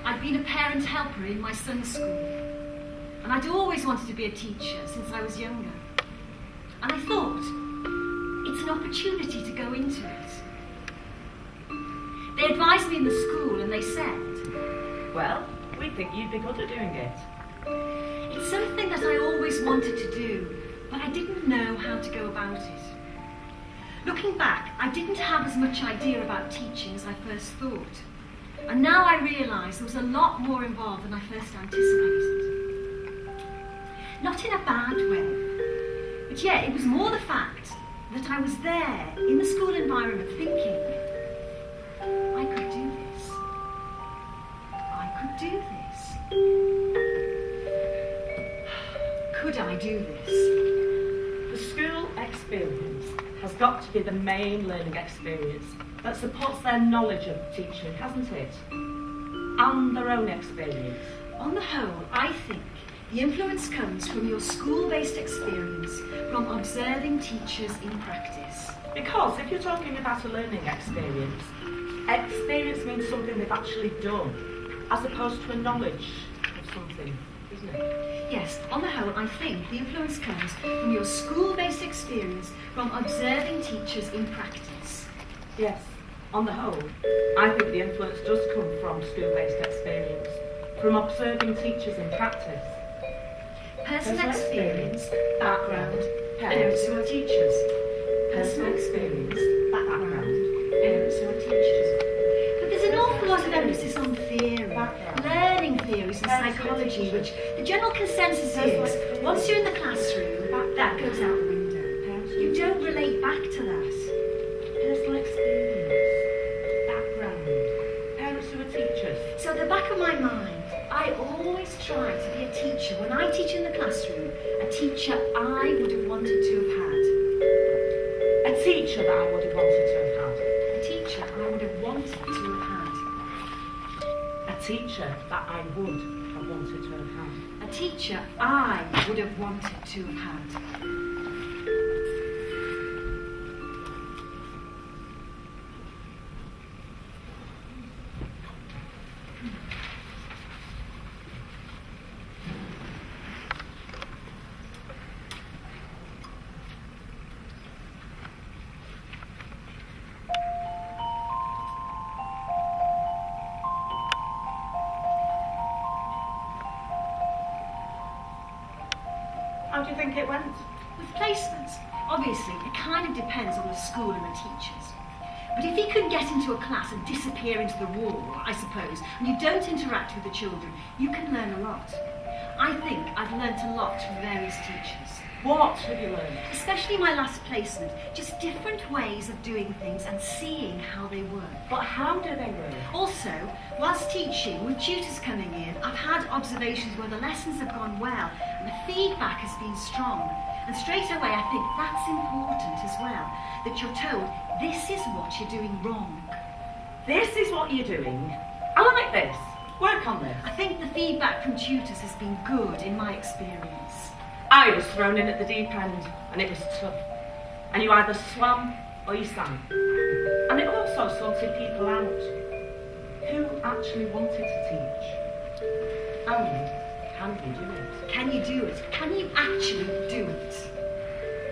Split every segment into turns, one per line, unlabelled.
I'd been a parent helper in my son's school, and I'd always wanted to be a teacher since I was younger. And I thought, it's an opportunity to go into it. They advised me in the school and they said,
well, we think you'd be good at doing it.
It's something that I always wanted to do, but I didn't know how to go about it. Looking back, I didn't have as much idea about teaching as I first thought. And now I realise there was a lot more involved than I first anticipated. Not in a bad way, but yet it was more the fact that I was there in the school environment thinking, I could do this. I could do this. Could I do this?
The school experience has got to be the main learning experience that supports their knowledge of teaching, hasn't it? And their own experience.
On the whole, I think the influence comes from your school-based experience, from observing teachers in practice.
Because if you're talking about a learning experience, experience means something they've actually done, as opposed to a knowledge of something, isn't it?
Yes, on the whole, I think the influence comes from your school-based experience, from observing teachers in practice.
Yes, on the whole, I think the influence does come from school-based experience, from observing teachers in practice.
Personal experience, background, parents who are teachers. Personal experience, background, parents who are teachers. But there's an awful lot of emphasis on theory, learning theories and psychology, which the general consensus is, once you're in the classroom, that goes out the window. You don't relate back to that.
Personal experience, background, parents who are teachers.
So at the back of my mind, I always try to be a teacher. When I teach in the classroom, a teacher I would have wanted to have had.
A teacher that I would have wanted to have had.
A teacher I would have wanted to have had.
A teacher that I would have wanted to have had.
A teacher I would have wanted to have had.
How do you think it went?
With placements, obviously, it kind of depends on the school and the teachers. But if you can get into a class and disappear into the wall, I suppose, and you don't interact with the children, you can learn a lot. I think I've learnt a lot from various teachers.
What have you learned?
Especially my last placement, just different ways of doing things and seeing how they work.
But how do they work?
Also, whilst teaching, with tutors coming in, I've had observations where the lessons have gone well and the feedback has been strong. And straight away I think that's important as well, that you're told, this is what you're doing wrong.
This is what you're doing. I like this. Work on this.
I think the feedback from tutors has been good in my experience.
I was thrown in at the deep end, and it was tough. And you either swam or you sank. And it also sorted people out who actually wanted to teach. And can you do it?
Can you do it? Can you actually do it?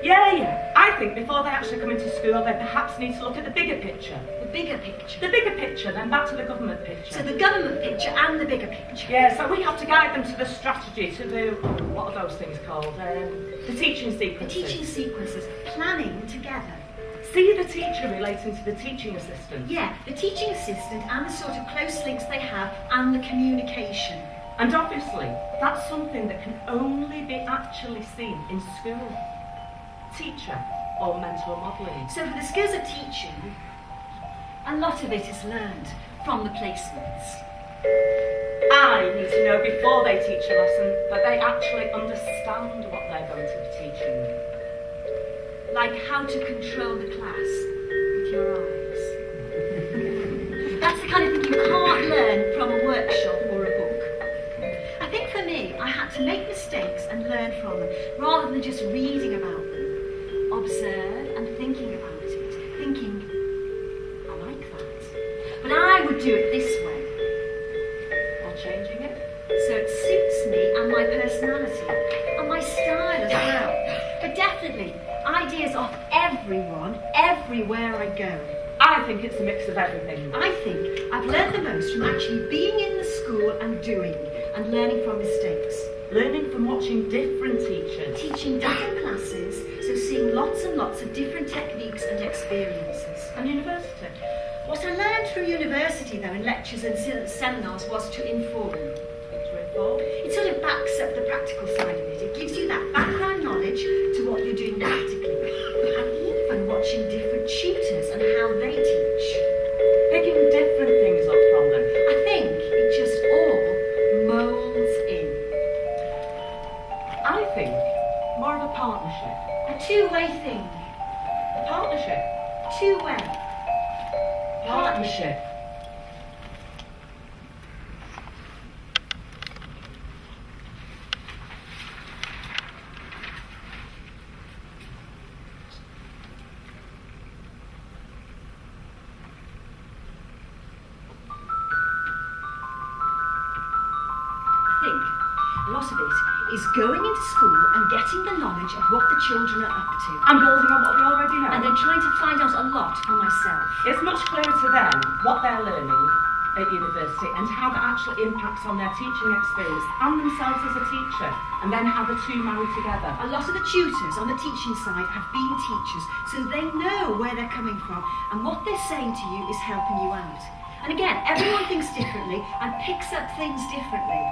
Yeah. I think before they actually come into school, they perhaps need to look at the bigger picture.
The bigger picture?
The bigger picture, then back to the government picture.
So the government picture and the bigger picture?
Yeah, so we have to guide them to the strategy, to the, what are those things called? The teaching sequences.
The teaching sequences, planning together.
See the teacher relating to the teaching assistant.
Yeah, the teaching assistant and the sort of close links they have and the communication.
And obviously, that's something that can only be actually seen in school. Teacher or mentor modelling.
So for the skills of teaching, a lot of it is learned from the placements.
I need to know before they teach a lesson that they actually understand what they're going to be teaching.
Like how to control the class with your eyes. That's the kind of thing you can't learn from a workshop or a book. I think for me, I had to make mistakes and learn from them, rather than just reading about them. Observe and thinking about it. Thinking, I like that. But I would do it this way.
Or changing it.
So it suits me and my personality and my style as well. But definitely, ideas of everyone, everywhere I go.
I think it's a mix of everything.
I think I've learned the most from actually being in the school and doing and learning from mistakes.
Learning from watching different teachers.
Teaching different classes, so seeing lots and lots of different techniques and experiences.
And university.
What I learned through university though in lectures and seminars was to inform. It sort of backs up the practical side of it. It gives you that background knowledge to what you're doing practically. And even watching different tutors and how they teach.
Picking different things up from them.
I think it just all moulds in.
I think more of a partnership.
A two-way thing.
A partnership.
Two-way.
Partnership.
A lot of it is going into school and getting the knowledge of what the children are up to.
And building on what they already know.
And then trying to find out a lot for myself.
It's much clearer to them what they're learning at university and how that actually impacts on their teaching experience and themselves as a teacher, and then how the two marry together.
A lot of the tutors on the teaching side have been teachers, so they know where they're coming from, and what they're saying to you is helping you out. And again, everyone thinks differently and picks up things differently.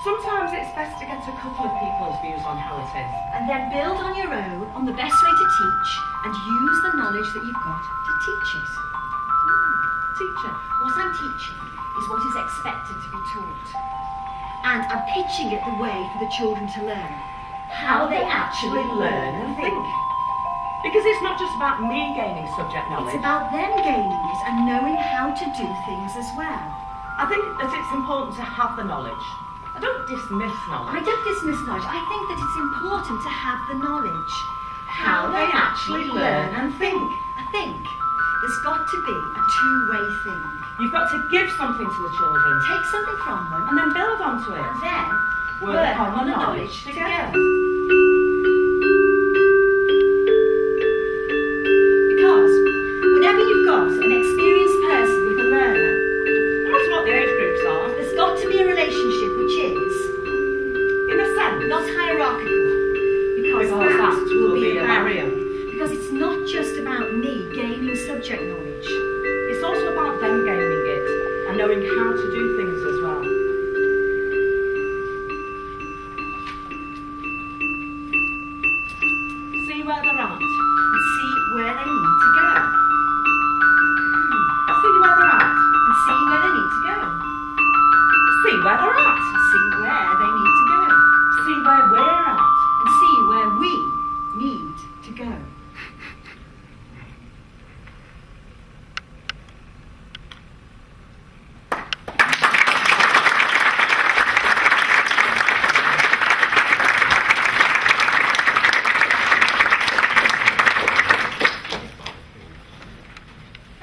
Sometimes it's best to get a couple of people's views on how it is.
And then build on your own on the best way to teach and use the knowledge that you've got to teach it. Teacher, what I'm teaching is what is expected to be taught. And I'm pitching it the way for the children to learn. How they actually learn and think.
Because it's not just about me gaining subject knowledge.
It's about them gaining it and knowing how to do things as well.
I think that it's important to have the knowledge. I don't dismiss knowledge.
I don't dismiss knowledge. I think that it's important to have the knowledge. How they actually learn and think. I think there's got to be a two-way thing.
You've got to give something to the children.
Take something from them.
And then build onto it.
And then
work on the knowledge together.
Because whenever you've got an experienced person with a learner,
no matter what the age groups are,
there's got to be a relationship which is,
in a sense,
not hierarchical. Because that will be a barrier. Because it's not just about me gaining subject knowledge.
It's also about them gaining it and knowing how to do things as well. See where they're at.
And see where they need to go.
See where they're at.
And see where they need to go.
See where they're at.
And see where they need to go.
See where we're at.
And see where we need to go.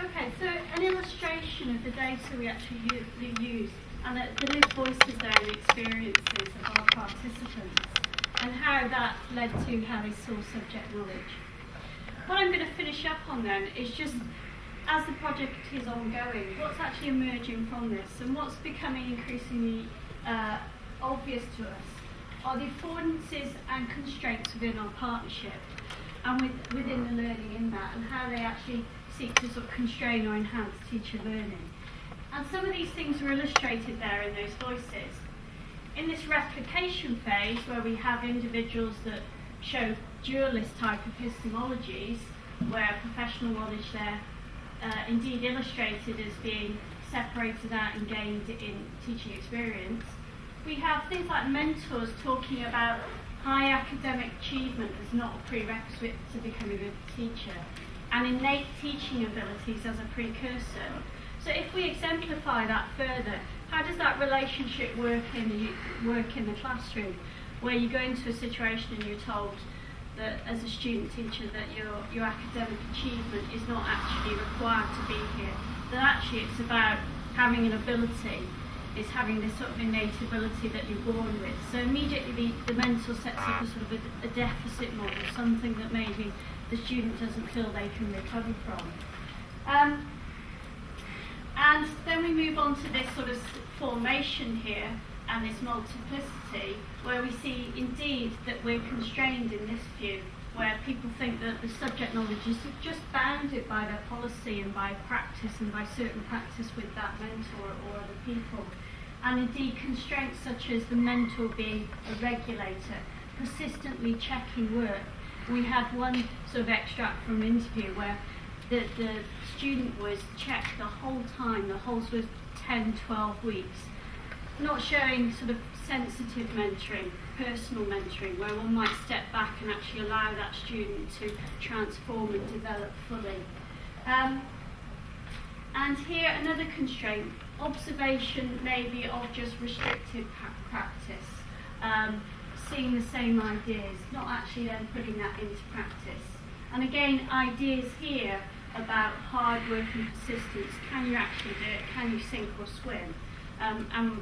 Okay, so an illustration of the data we actually use and the lived voices there and experiences of our participants and how that led to how they saw subject knowledge. What I'm going to finish up on then is just, as the project is ongoing, what's actually emerging from this and what's becoming increasingly obvious to us are the affordances and constraints within our partnership and within the learning in that, and how they actually seek to sort of constrain or enhance teacher learning. And some of these things are illustrated there in those voices. In this replication phase, where we have individuals that show dualist type epistemologies, where professional knowledge there indeed illustrated as being separated out and gained in teaching experience. We have things like mentors talking about high academic achievement as not a prerequisite to becoming a good teacher, and innate teaching abilities as a precursor. So if we exemplify that further, how does that relationship work in the classroom, where you go into a situation and you're told that as a student teacher that your academic achievement is not actually required to be here, that actually it's about having an ability, it's having this sort of innate ability that you're born with. So immediately the mentor sets up a sort of a deficit model, something that maybe the student doesn't feel they can recover from. And then we move on to this sort of formation here and this multiplicity, where we see indeed that we're constrained in this view, where people think that the subject knowledge is just bounded by their policy and by practice and by certain practice with that mentor or other people. And indeed constraints such as the mentor being a regulator, persistently checking work. We had one sort of extract from an interview where the student was checked the whole time, the whole sort of 10, 12 weeks, not showing sort of sensitive mentoring, personal mentoring, where one might step back and actually allow that student to transform and develop fully. And here another constraint, observation maybe of just restrictive practice, seeing the same ideas, not actually then putting that into practice. And again, ideas here about hard work and persistence. Can you actually do it? Can you sink or swim? And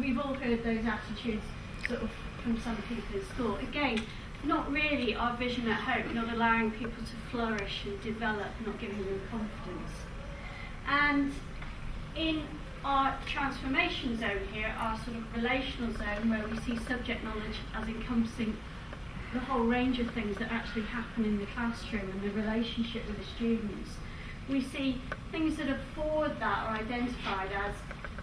we've all heard those attitudes sort of from some people in school. Again, not really our vision at home, not allowing people to flourish and develop, not giving them confidence. And in our transformation zone here, our sort of relational zone, where we see subject knowledge as encompassing the whole range of things that actually happen in the classroom and the relationship with the students, we see things that are forward that are identified as,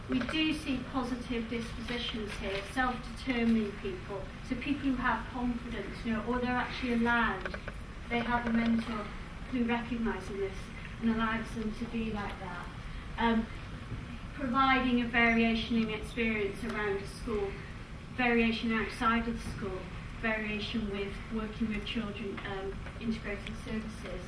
we do see positive dispositions here, self-determining people, so people who have confidence, or they're actually allowed, they have a mentor who recognises this and allows them to be like that. Providing a variation in experience around a school, variation outside of the school, variation with working with children, integrating services,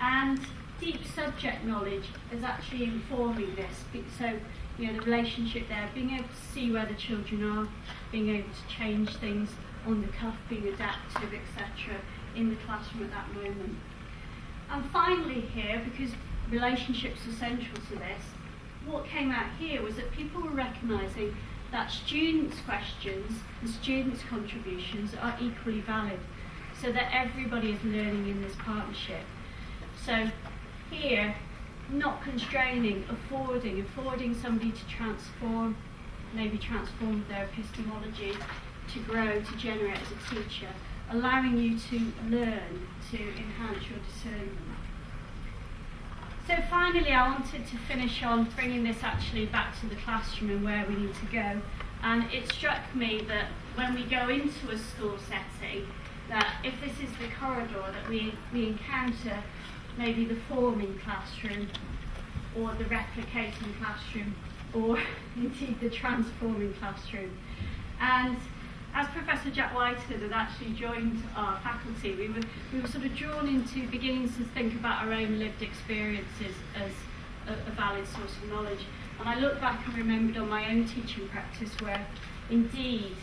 and deep subject knowledge is actually informing this. So, the relationship there, being able to see where the children are, being able to change things on the cuff, being adaptive, etc., in the classroom at that moment. And finally here, because relationships are central to this, what came out here was that people were recognising that students' questions and students' contributions are equally valid, so that everybody is learning in this partnership. So here, not constraining, affording somebody to transform, maybe transform their epistemology, to grow, to generate as a teacher, allowing you to learn, to enhance your discernment. So finally, I wanted to finish on bringing this actually back to the classroom and where we need to go. And it struck me that when we go into a school setting, that if this is the corridor that we encounter, maybe the forming classroom, or the replicating classroom, or indeed the transforming classroom. And as Professor Jack Whitehead had actually joined our faculty, we were sort of drawn into beginning to think about our own lived experiences as a valid source of knowledge. And I looked back and remembered on my own teaching practice where, indeed,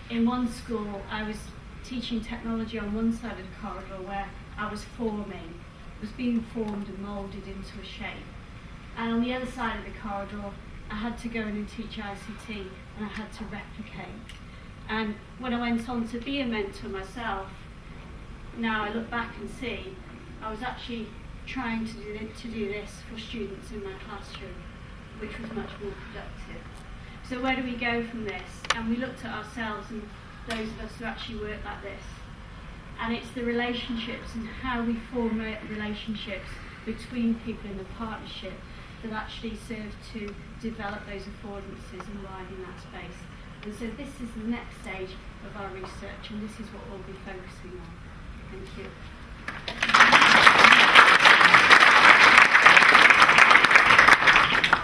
in one school I was teaching technology on one side of the corridor where I was being formed and moulded into a shape. And on the other side of the corridor, I had to go in and teach ICT, and I had to replicate. And when I went on to be a mentor myself, now I look back and see, I was actually trying to do this for students in my classroom, which was much more productive. So where do we go from this? And we looked at ourselves and those of us who actually work like this. And it's the relationships and how we form relationships between people in the partnership that actually serve to develop those affordances and widen that space. And so this is the next stage of our research, and this is what we'll be focusing on. Thank you.